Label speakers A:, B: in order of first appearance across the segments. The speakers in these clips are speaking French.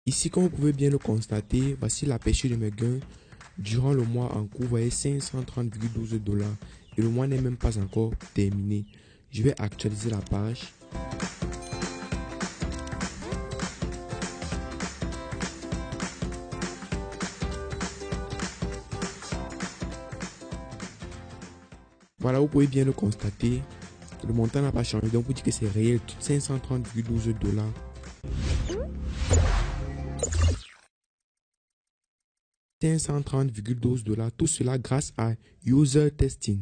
A: Ici, comme vous pouvez bien le constater, voici l'aperçu de mes gains durant le mois en cours. Vous voyez 530,12 $. Et le mois n'est même pas encore terminé. Je vais actualiser la page. Voilà, vous pouvez bien le constater. Le montant n'a pas changé. Donc, vous dites que c'est réel. 530,12 $. 530,12 $. Tout cela grâce à User Testing.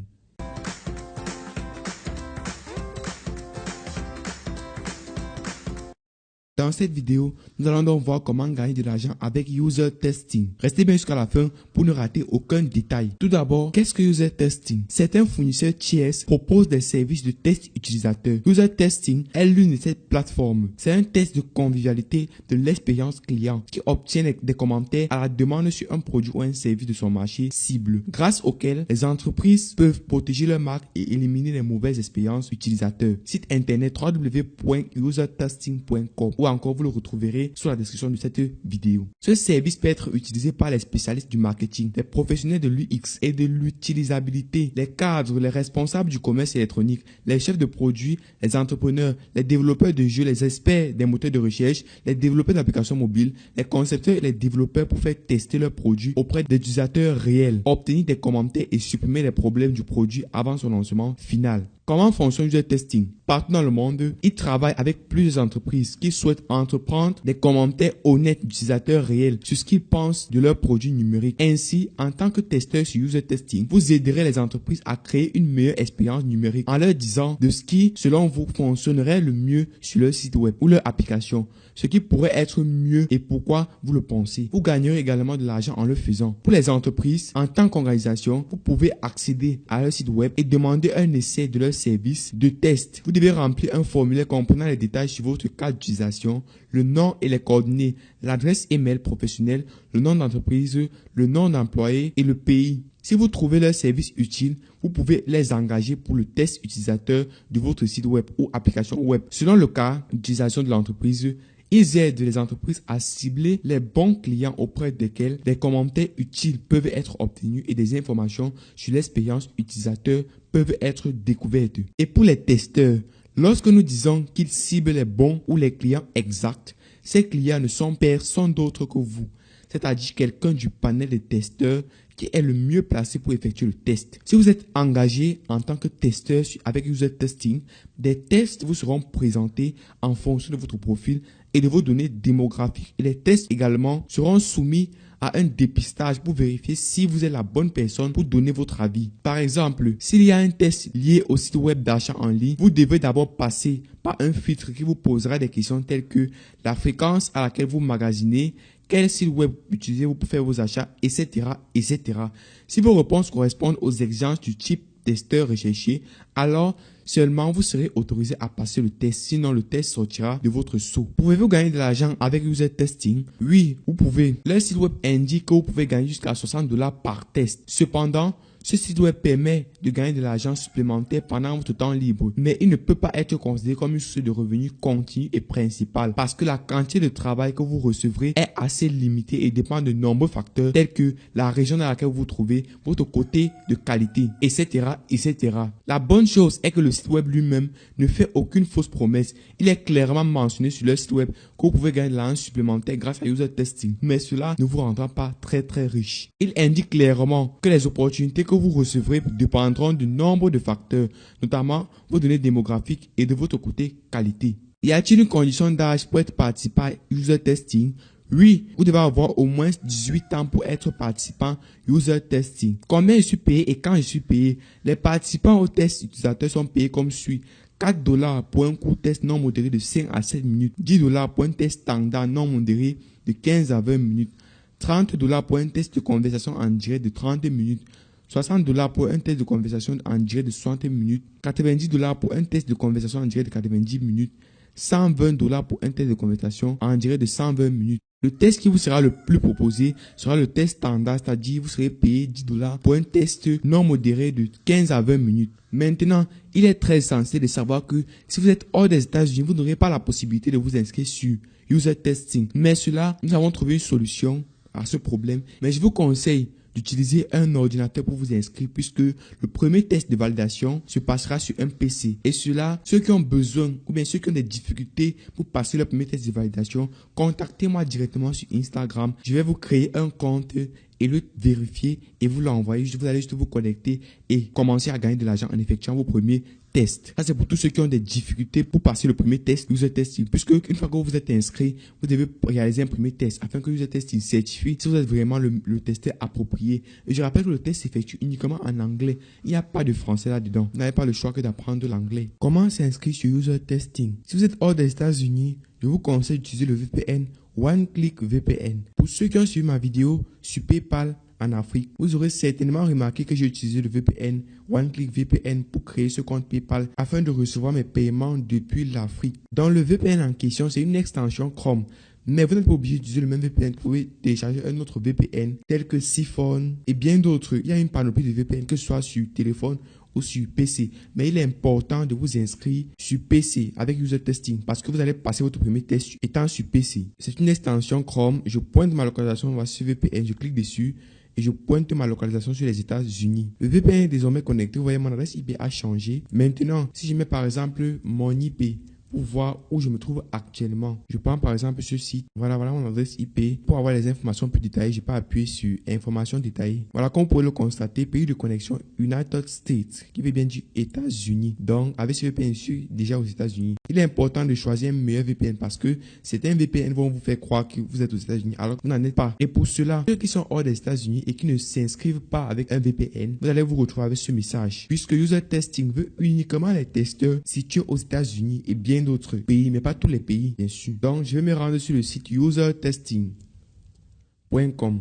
A: Dans cette vidéo, nous allons donc voir comment gagner de l'argent avec User Testing. Restez bien jusqu'à la fin pour ne rater aucun détail. Tout d'abord, qu'est-ce que User Testing? Certains fournisseurs tiers proposent des services de test utilisateur. User Testing est l'une de ces plateformes. C'est un test de convivialité de l'expérience client qui obtient des commentaires à la demande sur un produit ou un service de son marché cible, grâce auquel les entreprises peuvent protéger leur marque et éliminer les mauvaises expériences utilisateurs. Site internet www.usertesting.com ou encore vous le retrouverez sur la description de cette vidéo. Ce service peut être utilisé par les spécialistes du marketing, les professionnels de l'UX et de l'utilisabilité, les cadres, les responsables du commerce électronique, les chefs de produits, les entrepreneurs, les développeurs de jeux, les experts des moteurs de recherche, les développeurs d'applications mobiles, les concepteurs et les développeurs pour faire tester leurs produits auprès d'utilisateurs réels, obtenir des commentaires et supprimer les problèmes du produit avant son lancement final. Comment fonctionne User Testing? Partout dans le monde, ils travaillent avec plusieurs entreprises qui souhaitent entreprendre des commentaires honnêtes d'utilisateurs réels sur ce qu'ils pensent de leurs produits numériques. Ainsi, en tant que testeur sur User Testing, vous aiderez les entreprises à créer une meilleure expérience numérique en leur disant de ce qui, selon vous, fonctionnerait le mieux sur leur site web ou leur application, ce qui pourrait être mieux et pourquoi vous le pensez. Vous gagnerez également de l'argent en le faisant. Pour les entreprises, en tant qu'organisation, vous pouvez accéder à leur site web et demander un essai de leur service de test. Vous devez remplir un formulaire comprenant les détails sur votre cas d'utilisation, le nom et les coordonnées, l'adresse email professionnelle, le nom d'entreprise, le nom d'employé et le pays. Si vous trouvez leur service utile, vous pouvez les engager pour le test utilisateur de votre site web ou application web. Selon le cas d'utilisation de l'entreprise, ils aident les entreprises à cibler les bons clients auprès desquels des commentaires utiles peuvent être obtenus et des informations sur l'expérience utilisateur peuvent être découvertes. Et pour les testeurs, lorsque nous disons qu'ils ciblent les bons ou les clients exacts, ces clients ne sont personne d'autre que vous, c'est-à-dire quelqu'un du panel de testeurs qui est le mieux placé pour effectuer le test. Si vous êtes engagé en tant que testeur avec User Testing, des tests vous seront présentés en fonction de votre profil et de vos données démographiques. Et les tests également seront soumis à un dépistage pour vérifier si vous êtes la bonne personne pour donner votre avis. Par exemple, s'il y a un test lié au site web d'achat en ligne, vous devez d'abord passer par un filtre qui vous posera des questions telles que la fréquence à laquelle vous magasinez, quel site web utilisez-vous pour faire vos achats, etc., etc. Si vos réponses correspondent aux exigences du type testeur recherché, alors seulement vous serez autorisé à passer le test, sinon le test sortira de votre sceau. Pouvez-vous gagner de l'argent avec User Testing? Oui, vous pouvez. Leur site web indique que vous pouvez gagner jusqu'à 60 $ par test. Cependant, ce site web permet de gagner de l'argent supplémentaire pendant votre temps libre, mais il ne peut pas être considéré comme une source de revenus continue et principale parce que la quantité de travail que vous recevrez est assez limitée et dépend de nombreux facteurs tels que la région dans laquelle vous vous trouvez, votre côté de qualité, etc., etc. La bonne chose est que le site web lui-même ne fait aucune fausse promesse. Il est clairement mentionné sur leur site web que vous pouvez gagner de l'argent supplémentaire grâce à User Testing, mais cela ne vous rendra pas très riche. Il indique clairement que les opportunités que vous recevrez dépendront du nombre de facteurs, notamment vos données démographiques et de votre côté qualité. Y a-t-il une condition d'âge pour être participant à User Testing? Oui, vous devez avoir au moins 18 ans pour être participant User Testing. Combien je suis payé et quand je suis payé? Les participants au test utilisateurs sont payés comme suit. 4 $ pour un court test non modéré de 5 à 7 minutes. 10 $ pour un test standard non modéré de 15 à 20 minutes. 30 $ pour un test de conversation en direct de 30 minutes. 60 $ pour un test de conversation en direct de 60 minutes, 90 $ pour un test de conversation en direct de 90 minutes, 120 $ pour un test de conversation en direct de 120 minutes. Le test qui vous sera le plus proposé sera le test standard, c'est-à-dire vous serez payé 10 $ pour un test non modéré de 15 à 20 minutes. Maintenant, il est très essentiel de savoir que si vous êtes hors des États-Unis, vous n'aurez pas la possibilité de vous inscrire sur user testing. Mais cela, nous avons trouvé une solution à ce problème. Mais je vous conseille d'utiliser un ordinateur pour vous inscrire puisque le premier test de validation se passera sur un PC. Et cela, ceux qui ont besoin ou bien ceux qui ont des difficultés pour passer le premier test de validation, contactez-moi directement sur Instagram. Je vais vous créer un compte et le vérifier et vous l'envoyer. Vous allez juste vous connecter et commencer à gagner de l'argent en effectuant vos premiers tests. Ça, c'est pour tous ceux qui ont des difficultés pour passer le premier test user testing. Puisque une fois que vous êtes inscrit, vous devez réaliser un premier test afin que user testing certifie si vous êtes vraiment le testeur approprié. Et je rappelle que le test s'effectue uniquement en anglais. Il n'y a pas de français là-dedans. Vous n'avez pas le choix que d'apprendre l'anglais. Comment s'inscrire sur user testing? Si vous êtes hors des États-Unis, je vous conseille d'utiliser le VPN OneClick VPN. Pour ceux qui ont suivi ma vidéo sur PayPal en Afrique, vous aurez certainement remarqué que j'ai utilisé le VPN OneClick VPN pour créer ce compte PayPal afin de recevoir mes paiements depuis l'Afrique. Dans le VPN en question, c'est une extension Chrome. Mais vous n'êtes pas obligé d'utiliser le même VPN. Vous pouvez télécharger un autre VPN tel que Siphon et bien d'autres. Il y a une panoplie de VPN que ce soit sur téléphone ou sur PC. Mais il est important de vous inscrire sur PC avec user testing parce que vous allez passer votre premier test étant sur PC. C'est une extension Chrome. Je pointe ma localisation sur VPN, je clique dessus et je pointe ma localisation sur les États-Unis. Le VPN est désormais connecté. Vous voyez, mon adresse IP a changé. Maintenant, si je mets par exemple mon IP pour voir où je me trouve actuellement. Je prends par exemple ce site. Voilà mon adresse IP. Pour avoir les informations plus détaillées, je peux appuyer sur informations détaillées. Voilà, comme vous pouvez le constater, pays de connexion United States, qui veut bien dire États-Unis. Donc, avec ce VPN, je suis déjà aux États-Unis. Il est important de choisir un meilleur VPN parce que certains VPN vont vous faire croire que vous êtes aux États-Unis alors que vous n'en êtes pas. Et pour cela, ceux qui sont hors des États-Unis et qui ne s'inscrivent pas avec un VPN, vous allez vous retrouver avec ce message. Puisque user testing veut uniquement les testeurs situés aux États-Unis et bien d'autres pays, mais pas tous les pays, bien sûr. Donc, je vais me rendre sur le site usertesting.com.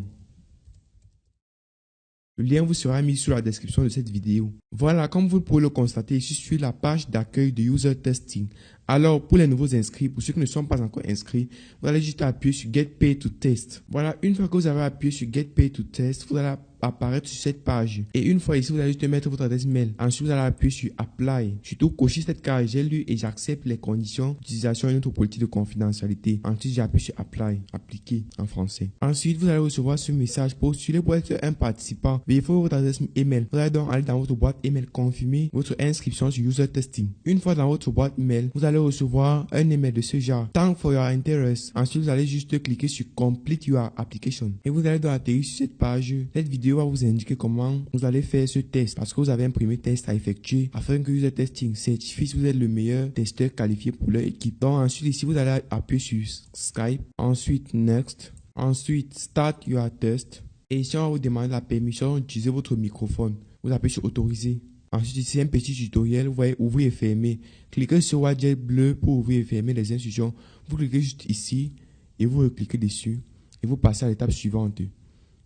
A: Le lien vous sera mis sur la description de cette vidéo. Voilà, comme vous pouvez le constater, je suis sur la page d'accueil de User Testing. Alors, pour les nouveaux inscrits, pour ceux qui ne sont pas encore inscrits, vous allez juste appuyer sur Get Paid to Test. Voilà, une fois que vous avez appuyé sur Get Paid to Test, vous allez apparaître sur cette page. Et une fois ici, vous allez juste mettre votre adresse mail. Ensuite, vous allez appuyer sur Apply. Surtout, cochez cette case. J'ai lu et j'accepte les conditions d'utilisation et notre politique de confidentialité. Ensuite, j'appuie sur Apply. Appliquer en français. Ensuite, vous allez recevoir ce message. Postuler pour être un participant. Vérifiez votre adresse email. Vous allez donc aller dans votre boîte email, confirmer votre inscription sur User Testing. Une fois dans votre boîte email, vous allez recevoir un email de ce genre. Thank for your interest. Ensuite, vous allez juste cliquer sur Complete your application. Et vous allez donc atterrir sur cette page. Cette vidéo va vous indiquer comment vous allez faire ce test parce que vous avez un premier test à effectuer afin que User Testing certifie si vous êtes le meilleur testeur qualifié pour leur équipe. Donc ensuite ici vous allez appuyer sur Skype, ensuite Next, ensuite Start your test et ici on va vous demander la permission d'utiliser votre microphone. Vous appuyez sur Autoriser. Ensuite ici un petit tutoriel, vous voyez ouvrir et fermer. Cliquez sur Widget bleu pour ouvrir et fermer les instructions. Vous cliquez juste ici et vous cliquez dessus et vous passez à l'étape suivante.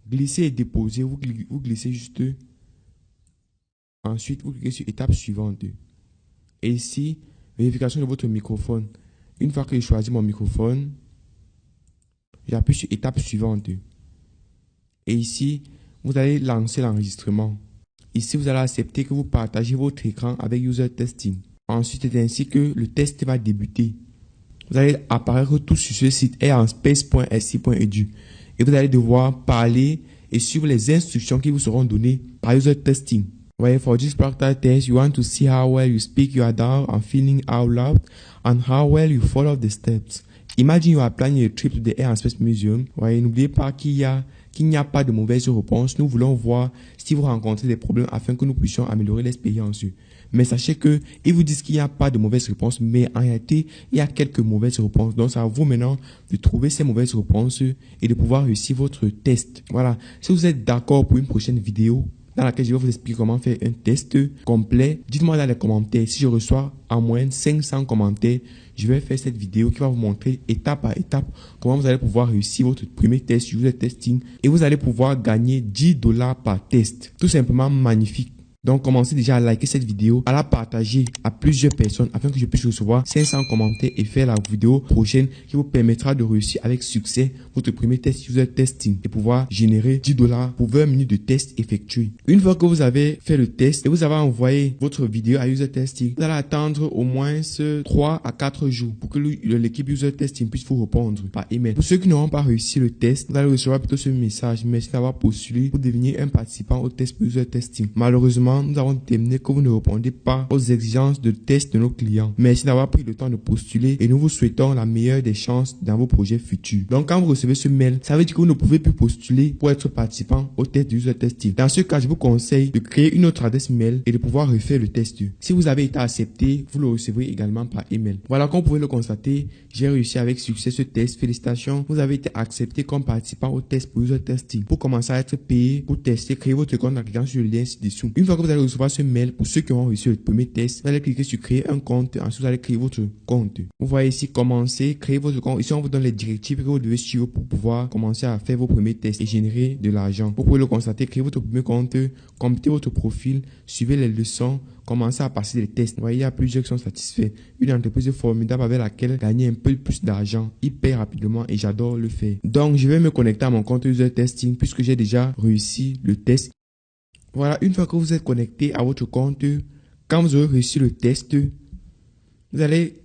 A: Glisser et déposer, vous glissez juste. Ensuite, vous cliquez sur étape suivante. Et ici, vérification de votre microphone. Une fois que j'ai choisi mon microphone, j'appuie sur étape suivante. Et ici, vous allez lancer l'enregistrement. Ici, vous allez accepter que vous partagez votre écran avec User Testing. Ensuite, c'est ainsi que le test va débuter. Vous allez apparaître tout sur ce site airspace.sc.edu. Et vous allez devoir parler et suivre les instructions qui vous seront données par User Testing. Where for this practical test, you want to see how well you speak your doubt and feeling out loud and how well you follow the steps. Imagine you are planning a trip to the Air and Space Museum. N'oubliez pas qu'il n'y a pas de mauvaise réponse. Nous voulons voir si vous rencontrez des problèmes afin que nous puissions améliorer l'expérience. Mais sachez que ils vous disent qu'il n'y a pas de mauvaise réponse, mais en réalité, il y a quelques mauvaises réponses. Donc, c'est à vous maintenant de trouver ces mauvaises réponses et de pouvoir réussir votre test. Voilà. Si vous êtes d'accord pour une prochaine vidéo dans laquelle je vais vous expliquer comment faire un test complet, dites-moi dans les commentaires. Si je reçois en moyenne 500 commentaires, je vais faire cette vidéo qui va vous montrer étape par étape comment vous allez pouvoir réussir votre premier test User Testing et vous allez pouvoir gagner $10 par test. Tout simplement magnifique. Donc, commencez déjà à liker cette vidéo, à la partager à plusieurs personnes afin que je puisse recevoir 500 commentaires et faire la vidéo prochaine qui vous permettra de réussir avec succès votre premier test user testing et pouvoir générer $10 pour 20 minutes de test effectué. Une fois que vous avez fait le test et vous avez envoyé votre vidéo à user testing, vous allez attendre au moins 3 à 4 jours pour que l'équipe user testing puisse vous répondre par email. Pour ceux qui n'auront pas réussi le test, vous allez recevoir plutôt ce message: merci d'avoir postulé pour devenir un participant au test user testing. Malheureusement, nous avons déterminé que vous ne répondez pas aux exigences de test de nos clients. Merci d'avoir pris le temps de postuler et nous vous souhaitons la meilleure des chances dans vos projets futurs. Donc, quand vous recevez ce mail, ça veut dire que vous ne pouvez plus postuler pour être participant au test user testing. Dans ce cas, je vous conseille de créer une autre adresse mail et de pouvoir refaire le test. Si vous avez été accepté, vous le recevrez également par email. Voilà, comme vous pouvez le constater, j'ai réussi avec succès ce test. Félicitations, vous avez été accepté comme participant au test pour user testing. Pour commencer à être payé pour tester, créez votre compte en cliquant sur le lien ci-dessous. Une fois que vous allez recevoir ce mail, pour ceux qui ont reçu le premier test, vous allez cliquer sur créer un compte. Ensuite, vous allez créer votre compte. Vous voyez ici commencer, créer votre compte. Ici, on vous donne les directives que vous devez suivre pour pouvoir commencer à faire vos premiers tests et générer de l'argent. Vous pouvez le constater, créez votre premier compte, complétez votre profil, suivez les leçons, commencez à passer des tests. Vous voyez, il y a plusieurs qui sont satisfaits. Une entreprise formidable avec laquelle gagner un peu plus d'argent hyper rapidement et j'adore le faire. Donc, je vais me connecter à mon compte user testing puisque j'ai déjà réussi le test. Voilà, une fois que vous êtes connecté à votre compte, quand vous aurez réussi le test, vous allez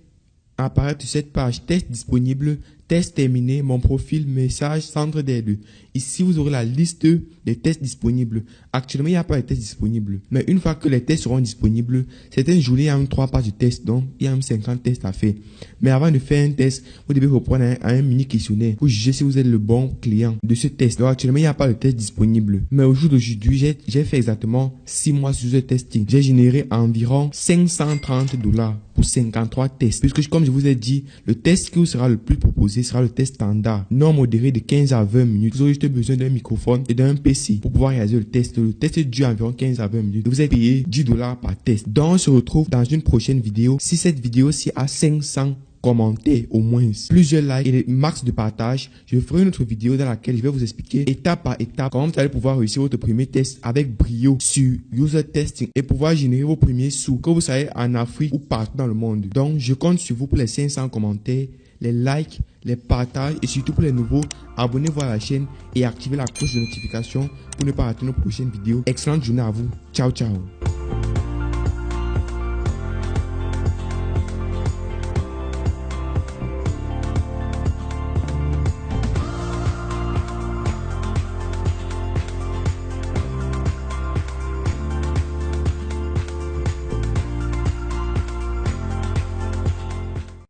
A: apparaître sur cette page test disponible, test terminé, mon profil, message, centre d'aide. Ici, vous aurez la liste des tests disponibles. Actuellement, il n'y a pas de tests disponibles. Mais une fois que les tests seront disponibles, certaines journées, il y a 3 pages de tests. Donc, il y a 50 tests à faire. Mais avant de faire un test, vous devez reprendre un mini questionnaire pour juger si vous êtes le bon client de ce test. Donc, actuellement, il n'y a pas de test disponible. Mais au jour d'aujourd'hui, j'ai fait exactement 6 mois sur ce testing. J'ai généré environ $530 pour 53 tests. Puisque, comme je vous ai dit, le test qui vous sera le plus proposé sera le test standard, non modéré de 15 à 20 minutes. Vous aurez juste besoin d'un microphone et d'un PC pour pouvoir réaliser le test. Le test dure environ 15 à 20 minutes. Vous êtes payé $10 par test. Donc, on se retrouve dans une prochaine vidéo. Si cette vidéo-ci a 500 commentaires au moins, plusieurs likes et le max de partage, je ferai une autre vidéo dans laquelle je vais vous expliquer étape par étape comment vous allez pouvoir réussir votre premier test avec brio sur user testing et pouvoir générer vos premiers sous, que vous soyez en Afrique ou partout dans le monde. Donc, je compte sur vous pour les 500 commentaires, les likes, les partages et surtout pour les nouveaux, abonnez-vous à la chaîne et activez la cloche de notification pour ne pas rater nos prochaines vidéos. Excellente journée à vous. Ciao, ciao.